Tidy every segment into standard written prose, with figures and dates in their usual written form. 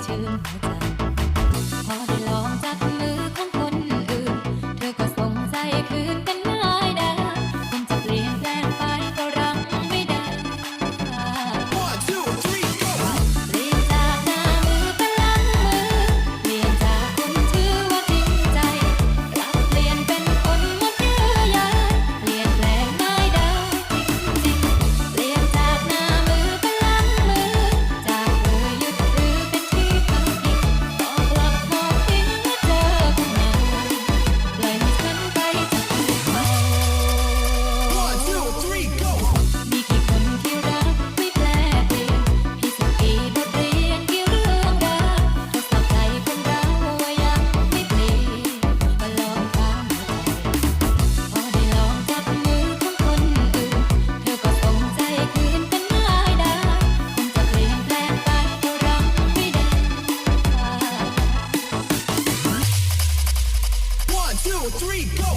ชื่นหัวใจพอได้ลองจับมือของคนอื่นเธอก็ส่งใจคืนกันง่ายได้คุณจะเปลี่ยนแปลงไปก็รักไม่ได้เปลี่ยนจากหน้ามือเป็นหลังมือเปลี่ยนจากคนชื่อว่าจริงใจกลับเปลี่ยนเป็นคนหมดเยื่อใยเปลี่ยนแปลงไม่ได้จริงๆเปลี่ยนจากหน้ามือเป็นหลังมือจากเธอยึดถือเป็นที่พักพิงก็กลับมองทิ้งและเจอคนใหม่ปล่อยให้ฉันไปจากเขามีกี่คนที่รักไม่แปลเปลี่ยนพี่สักกี่บทเรียนกี่เรื่องราวทดสอบใจคนเราว่ายังไม่เปลี่ยนมาลองตามหัวใจพอได้ลองจับมือของคนอื่นเธอก็ส่งใจคืนกันง่ายได้คงจะเปลี่ยนแปลงไปก็รักไม่ได้ One, two, three, go!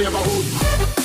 neighborhood.